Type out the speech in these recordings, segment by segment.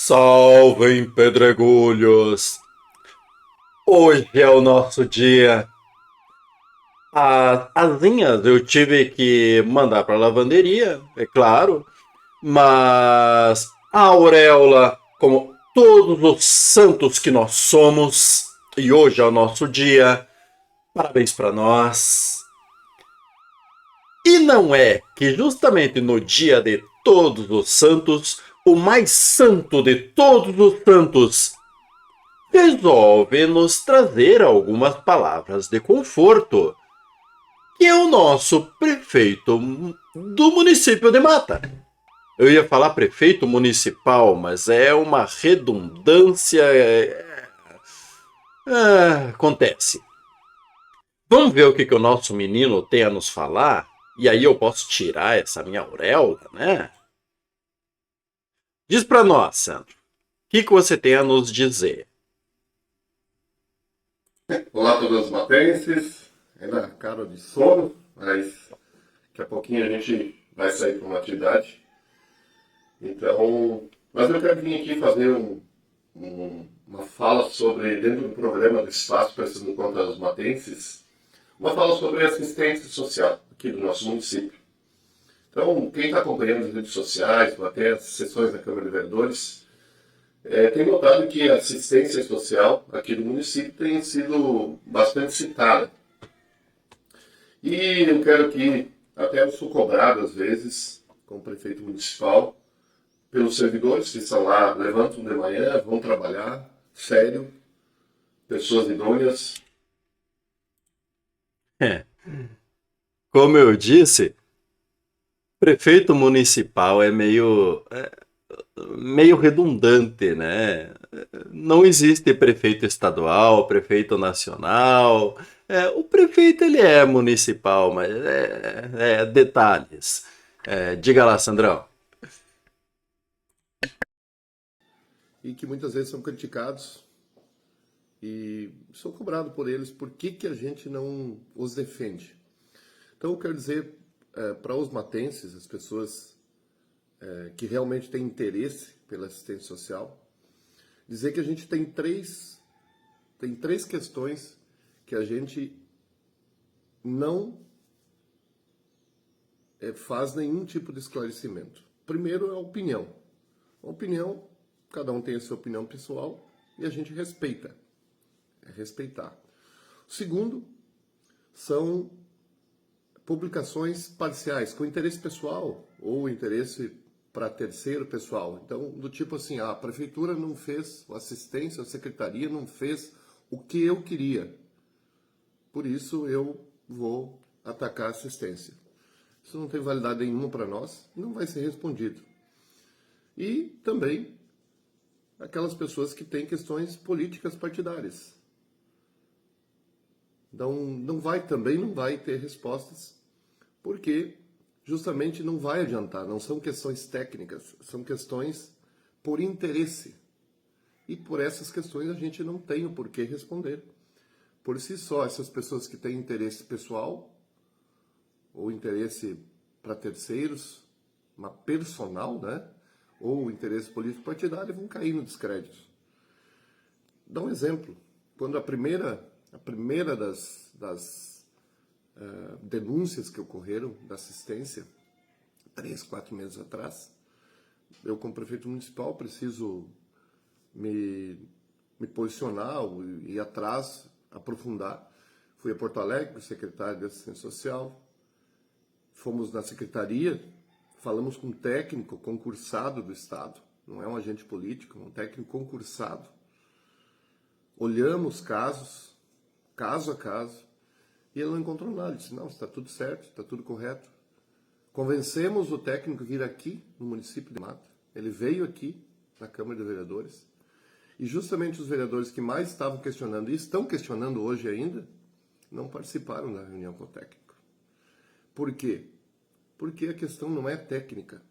Salvem pedregulhos! Hoje é o nosso dia. As asinhas eu tive que mandar para a lavanderia, é claro, mas a auréola, como todos os santos que nós somos, e hoje é o nosso dia, parabéns para nós. E não é que justamente no dia de todos os santos, o mais santo de todos os santos resolve nos trazer algumas palavras de conforto, que é o nosso prefeito do município de Mata. Eu ia falar prefeito municipal, mas é uma redundância. Acontece. Vamos ver o que o nosso menino tem a nos falar? E aí eu posso tirar essa minha auréola, né? Diz para nós, Sandro, o que você tem a nos dizer? Olá a todos os matenses, ainda cara de sono, mas daqui a pouquinho a gente vai sair para uma atividade. Então, mas eu quero vir aqui fazer uma fala sobre, dentro do programa do Espaço Prestando Conta aos Matenses, uma fala sobre assistência social aqui do nosso município. Então, quem está acompanhando as redes sociais, ou até as sessões da Câmara de Vereadores, tem notado que a assistência social aqui do município tem sido bastante citada. E eu quero que, até eu sou cobrado às vezes, como prefeito municipal, pelos servidores que estão lá, levantam de manhã, vão trabalhar, sério, pessoas idôneas. Como eu disse, prefeito municipal é meio redundante, né? Não existe prefeito estadual, prefeito nacional. O prefeito ele é municipal, mas detalhes. Diga lá, Sandrão. E que muitas vezes são criticados e sou cobrado por eles por que a gente não os defende. Então eu quero dizer para os matenses, as pessoas que realmente têm interesse pela assistência social, dizer que a gente tem três questões que a gente não faz nenhum tipo de esclarecimento. Primeiro é a opinião. A opinião, cada um tem a sua opinião pessoal e a gente respeita. É respeitar. O segundo são publicações parciais, com interesse pessoal ou interesse para terceiro pessoal. Então, do tipo assim, a prefeitura não fez, a assistência, a secretaria não fez o que eu queria. Por isso eu vou atacar a assistência. Isso não tem validade nenhuma para nós, não vai ser respondido. E também aquelas pessoas que têm questões políticas partidárias. Então, não vai ter respostas, porque justamente não vai adiantar, não são questões técnicas, são questões por interesse. E por essas questões a gente não tem o porquê responder. Por si só, essas pessoas que têm interesse pessoal, ou interesse para terceiros, uma personal, né? Ou interesse político partidário, vão cair no descrédito. Dá um exemplo. Quando a primeira das denúncias que ocorreram da assistência, 3, 4 meses atrás, eu como prefeito municipal preciso me posicionar, ir atrás, aprofundar. Fui a Porto Alegre, o secretário de Assistência Social, fomos na secretaria, falamos com um técnico concursado do Estado, não é um agente político, é um técnico concursado. Olhamos casos, caso a caso, e ele não encontrou nada. Ele disse, não, está tudo certo, está tudo correto. Convencemos o técnico a vir aqui no município de Mata. Ele veio aqui na Câmara de Vereadores. E justamente os vereadores que mais estavam questionando, e estão questionando hoje ainda, não participaram da reunião com o técnico. Por quê? Porque a questão não é técnica.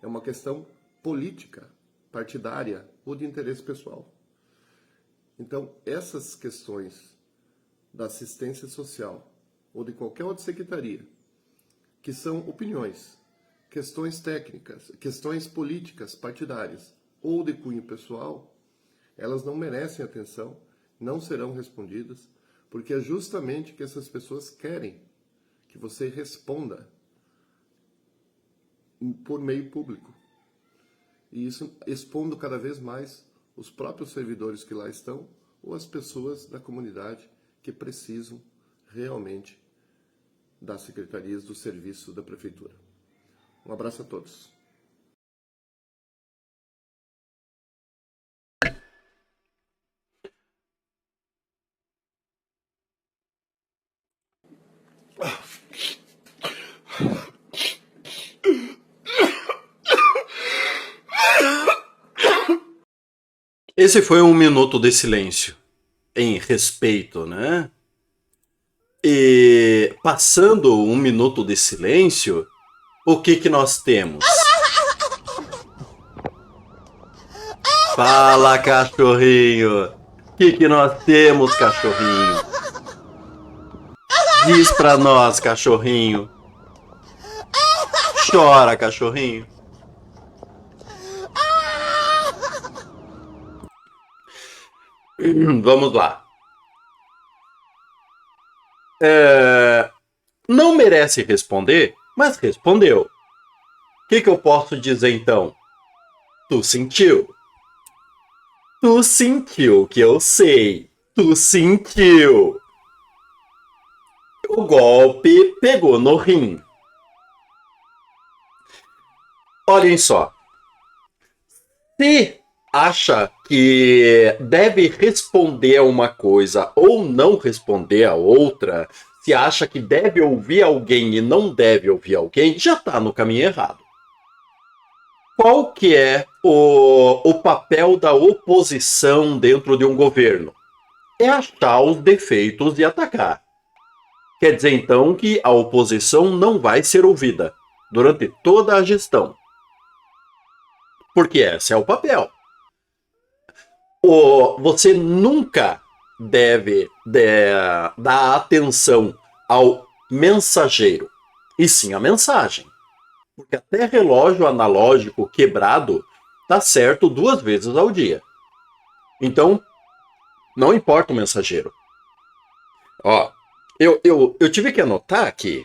É uma questão política, partidária ou de interesse pessoal. Então, essas questões da assistência social ou de qualquer outra secretaria, que são opiniões, questões técnicas, questões políticas, partidárias, ou de cunho pessoal, elas não merecem atenção, não serão respondidas, porque é justamente que essas pessoas querem que você responda por meio público. E isso expondo cada vez mais os próprios servidores que lá estão ou as pessoas da comunidade que precisam realmente das secretarias do serviço da prefeitura. Um abraço a todos. Esse foi um minuto de silêncio, em respeito, né? E passando um minuto de silêncio, o que nós temos? Fala, cachorrinho! O que nós temos, cachorrinho? Diz pra nós, cachorrinho. Chora, cachorrinho. Vamos lá. Não merece responder, mas respondeu. O que eu posso dizer então? Tu sentiu. Tu sentiu que eu sei. Tu sentiu. O golpe pegou no rim. Olhem só. Se acha que deve responder a uma coisa ou não responder a outra, se acha que deve ouvir alguém e não deve ouvir alguém, já está no caminho errado. Qual que é o papel da oposição dentro de um governo? É achar os defeitos e atacar. Quer dizer, então, que a oposição não vai ser ouvida durante toda a gestão. Porque esse é o papel. Você nunca deve dar atenção ao mensageiro, e sim à mensagem. Porque até relógio analógico quebrado tá certo 2 vezes ao dia. Então, não importa o mensageiro. Ó, eu tive que anotar aqui.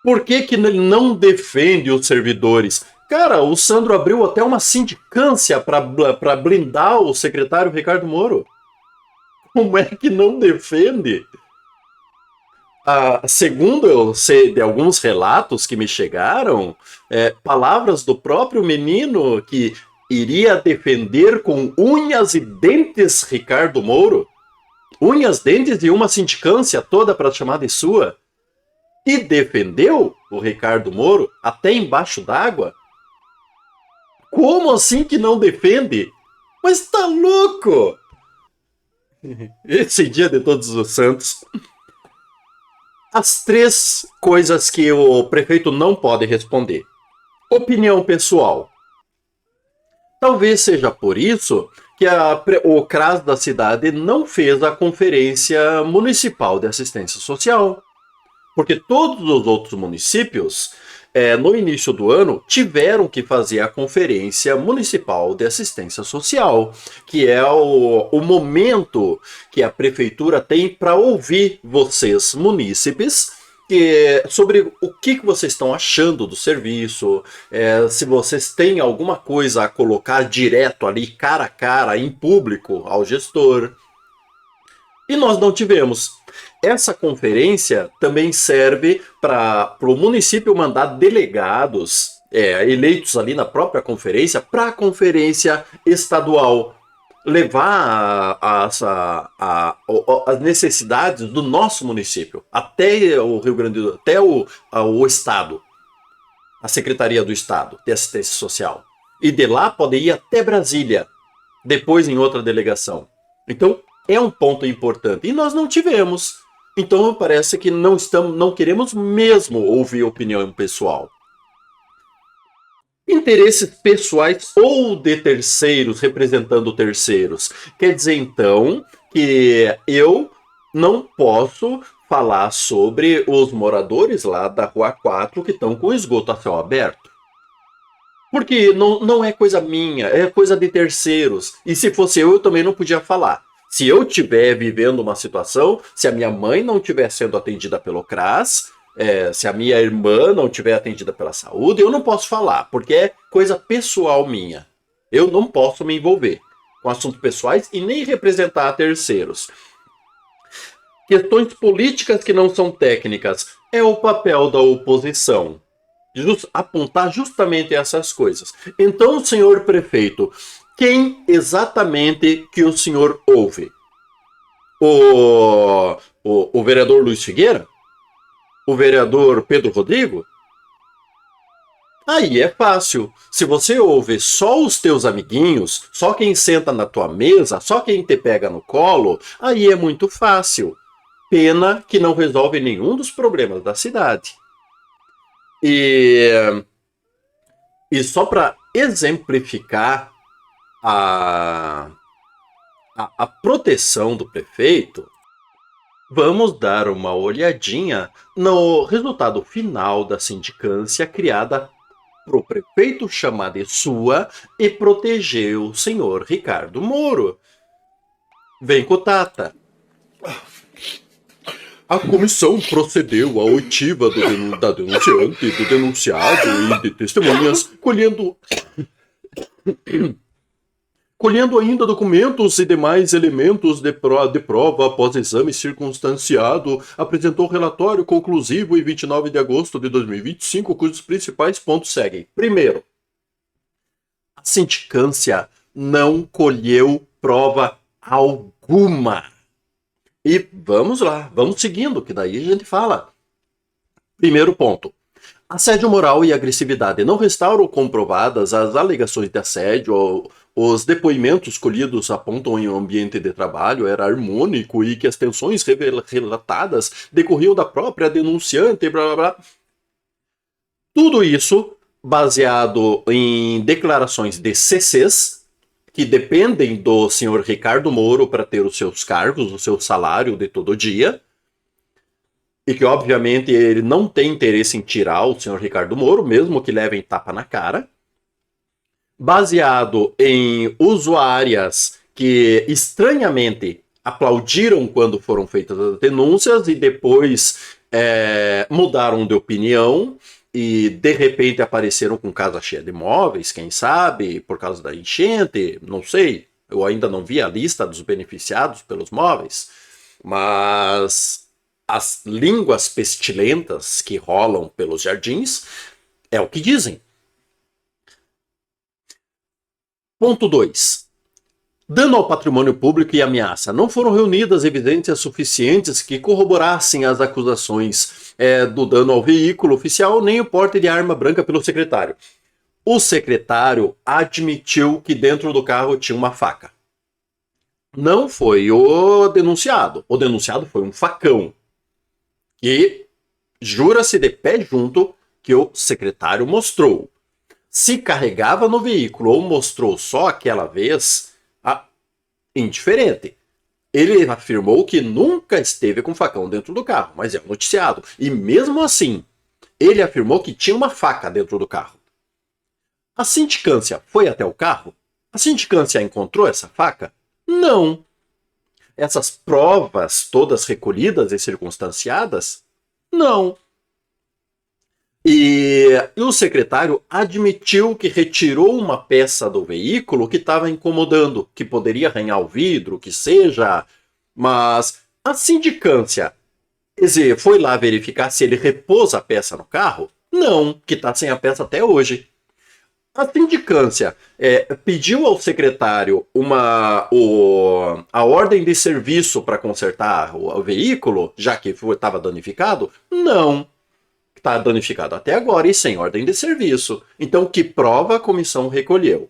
Por que ele não defende os servidores? Cara, o Sandro abriu até uma sindicância para blindar o secretário Ricardo Moro. Como é que não defende? Segundo eu sei de alguns relatos que me chegaram, palavras do próprio menino que iria defender com unhas e dentes Ricardo Moro, unhas, dentes e uma sindicância toda para chamar de sua, e defendeu o Ricardo Moro até embaixo d'água. Como assim que não defende? Mas tá louco! Esse dia de Todos os Santos. As 3 coisas que o prefeito não pode responder. Opinião pessoal. Talvez seja por isso que o CRAS da cidade não fez a Conferência Municipal de Assistência Social. Porque todos os outros municípios, no início do ano, tiveram que fazer a Conferência Municipal de Assistência Social, que é o momento que a prefeitura tem para ouvir vocês, munícipes, sobre o que vocês estão achando do serviço, se vocês têm alguma coisa a colocar direto ali, cara a cara, em público, ao gestor. E nós não tivemos. Essa conferência também serve para o município mandar delegados eleitos ali na própria conferência para a conferência estadual. Levar as necessidades do nosso município até o Rio Grande do Sul, até o Estado, a Secretaria do Estado de Assistência Social. E de lá pode ir até Brasília, depois em outra delegação. Então, é um ponto importante. E nós não tivemos. Então parece que não queremos mesmo ouvir opinião pessoal. Interesses pessoais ou de terceiros representando terceiros. Quer dizer, então, que eu não posso falar sobre os moradores lá da Rua 4 que estão com esgoto a céu aberto. Porque não é coisa minha, é coisa de terceiros. E se fosse eu também não podia falar. Se eu estiver vivendo uma situação, se a minha mãe não estiver sendo atendida pelo CRAS, se a minha irmã não estiver atendida pela saúde, eu não posso falar, porque é coisa pessoal minha. Eu não posso me envolver com assuntos pessoais e nem representar terceiros. Questões políticas que não são técnicas é o papel da oposição. Apontar justamente essas coisas. Então, senhor prefeito, quem exatamente que o senhor ouve? O vereador Luiz Figueira? O vereador Pedro Rodrigo? Aí é fácil. Se você ouve só os teus amiguinhos, só quem senta na tua mesa, só quem te pega no colo, aí é muito fácil. Pena que não resolve nenhum dos problemas da cidade. E só para exemplificar a proteção do prefeito, vamos dar uma olhadinha no resultado final da sindicância criada para o prefeito chamar de sua e proteger o senhor Ricardo Moro. Vem com Tata. A comissão procedeu à oitiva da denunciante, do denunciado e de testemunhas, colhendo ainda documentos e demais elementos de prova após exame circunstanciado, apresentou relatório conclusivo em 29 de agosto de 2025, cujos principais pontos seguem. Primeiro, a sindicância não colheu prova alguma. E vamos lá, vamos seguindo, que daí a gente fala. Primeiro ponto. Assédio moral e agressividade não restauram comprovadas as alegações de assédio. Os depoimentos colhidos apontam em um ambiente de trabalho era harmônico e que as tensões relatadas decorriam da própria denunciante, blá blá blá. Tudo isso baseado em declarações de CCs, que dependem do senhor Ricardo Moro para ter os seus cargos, o seu salário de todo dia, e que obviamente ele não tem interesse em tirar o senhor Ricardo Moro, mesmo que levem tapa na cara, baseado em usuárias que estranhamente aplaudiram quando foram feitas as denúncias e depois mudaram de opinião, e de repente apareceram com casa cheia de imóveis, quem sabe, por causa da enchente, não sei. Eu ainda não vi a lista dos beneficiados pelos móveis, mas as línguas pestilentas que rolam pelos jardins é o que dizem. Ponto 2. Dano ao patrimônio público e ameaça. Não foram reunidas evidências suficientes que corroborassem as acusações do dano ao veículo oficial, nem o porte de arma branca pelo secretário. O secretário admitiu que dentro do carro tinha uma faca. Não foi o denunciado. O denunciado foi um facão. E jura-se de pé junto que o secretário mostrou. Se carregava no veículo ou mostrou só aquela vez, indiferente. Ele afirmou que nunca esteve com facão dentro do carro, mas é um noticiado. E mesmo assim, ele afirmou que tinha uma faca dentro do carro. A sindicância foi até o carro? A sindicância encontrou essa faca? Não. Essas provas todas recolhidas e circunstanciadas? Não. E o secretário admitiu que retirou uma peça do veículo que estava incomodando, que poderia arranhar o vidro, que seja, mas a sindicância foi lá verificar se ele repôs a peça no carro? Não, que está sem a peça até hoje. A sindicância pediu ao secretário a ordem de serviço para consertar o veículo, já que estava danificado? Não. Está danificado até agora e sem ordem de serviço. Então, que prova a comissão recolheu?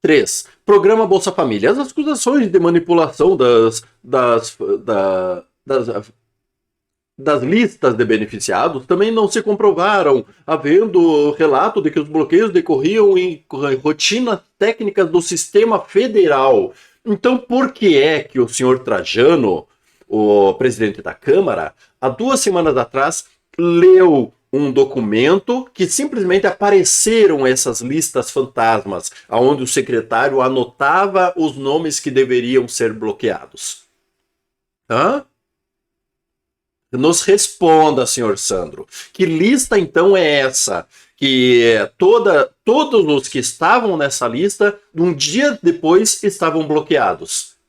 3. Programa Bolsa Família. As acusações de manipulação das listas de beneficiados também não se comprovaram, havendo relato de que os bloqueios decorriam em rotinas técnicas do sistema federal. Então, por que é que o senhor Trajano, o presidente da Câmara, há 2 semanas atrás, leu um documento que simplesmente apareceram essas listas fantasmas, onde o secretário anotava os nomes que deveriam ser bloqueados. Hã? Nos responda, senhor Sandro. Que lista então é essa? Que todos os que estavam nessa lista, um dia depois, estavam bloqueados.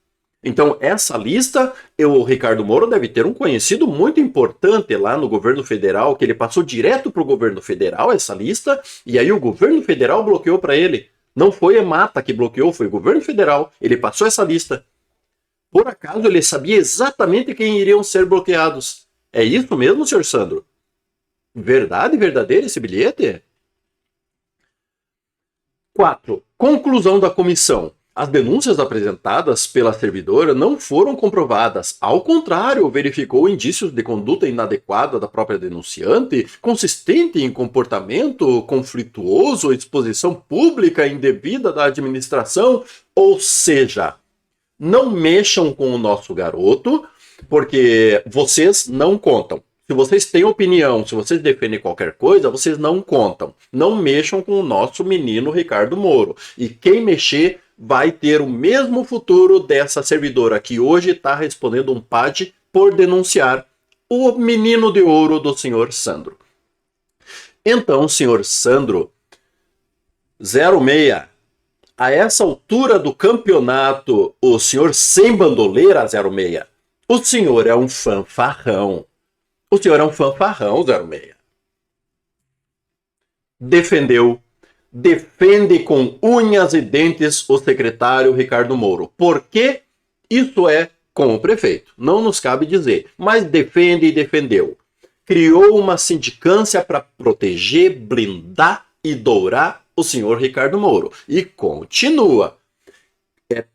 Então, essa lista, o Ricardo Moro deve ter um conhecido muito importante lá no governo federal, que ele passou direto para o governo federal essa lista, e aí o governo federal bloqueou para ele. Não foi a Mata que bloqueou, foi o governo federal. Ele passou essa lista. Por acaso, ele sabia exatamente quem iriam ser bloqueados. É isso mesmo, senhor Sandro? Verdade verdadeira esse bilhete? 4. Conclusão da comissão. As denúncias apresentadas pela servidora não foram comprovadas. Ao contrário, verificou indícios de conduta inadequada da própria denunciante, consistente em comportamento conflituoso, exposição pública indevida da administração. Ou seja, não mexam com o nosso garoto, porque vocês não contam. Se vocês têm opinião, se vocês defendem qualquer coisa, vocês não contam. Não mexam com o nosso menino Ricardo Moro. E quem mexer vai ter o mesmo futuro dessa servidora que hoje está respondendo um PAD por denunciar o menino de ouro do senhor Sandro. Então, senhor Sandro, 06, a essa altura do campeonato, o senhor sem bandoleira, 06, o senhor é um fanfarrão. O senhor é um fanfarrão, 06. Defende com unhas e dentes o secretário Ricardo Moro. Por quê? Isso é com o prefeito. Não nos cabe dizer, mas defende e defendeu. Criou uma sindicância para proteger, blindar e dourar o senhor Ricardo Moro. E continua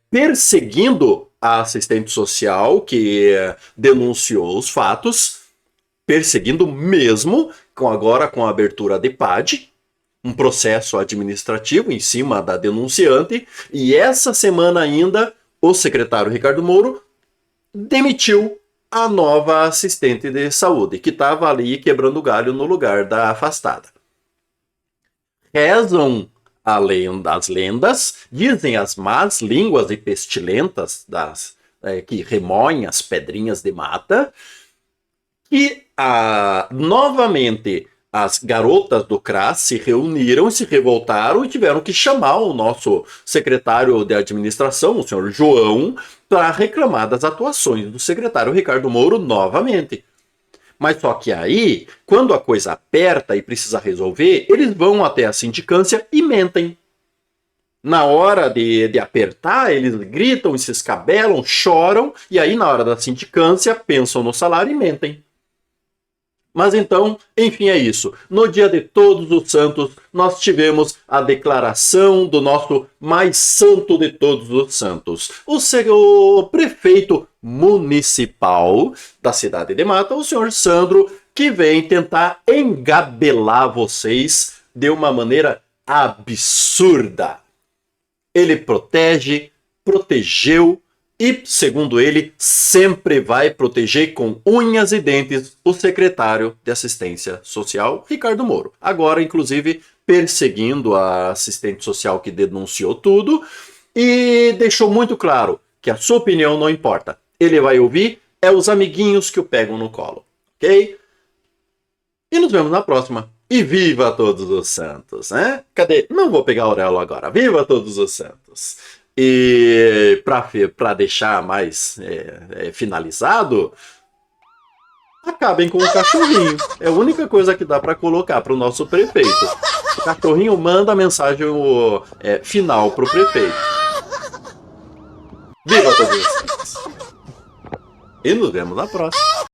perseguindo a assistente social que denunciou os fatos, perseguindo mesmo, agora com a abertura de PAD, um processo administrativo em cima da denunciante, e essa semana ainda o secretário Ricardo Moro demitiu a nova assistente de saúde, que estava ali quebrando galho no lugar da afastada. Rezam as lendas, dizem as más línguas e pestilentas que remoem as pedrinhas de mata, que novamente as garotas do CRAS se reuniram, se revoltaram e tiveram que chamar o nosso secretário de administração, o senhor João, para reclamar das atuações do secretário Ricardo Moro novamente. Mas só que aí, quando a coisa aperta e precisa resolver, eles vão até a sindicância e mentem. Na hora de apertar, eles gritam e se escabelam, choram, e aí na hora da sindicância pensam no salário e mentem. Mas então, enfim, é isso. No dia de Todos os Santos, nós tivemos a declaração do nosso mais santo de todos os santos. O prefeito municipal da cidade de Mata, o senhor Sandro, que vem tentar engabelar vocês de uma maneira absurda. Ele protegeu e, segundo ele, sempre vai proteger com unhas e dentes o secretário de Assistência Social, Ricardo Moro. Agora, inclusive, perseguindo a assistente social que denunciou tudo e deixou muito claro que a sua opinião não importa. Ele vai ouvir os amiguinhos que o pegam no colo, ok? E nos vemos na próxima. E viva Todos os Santos, né? Cadê? Não vou pegar a auréola agora. Viva Todos os Santos! E para deixar mais finalizado, acabem com o cachorrinho. É a única coisa que dá para colocar para o nosso prefeito. O cachorrinho manda a mensagem final para o prefeito. Viva Todos os Santos! E nos vemos na próxima.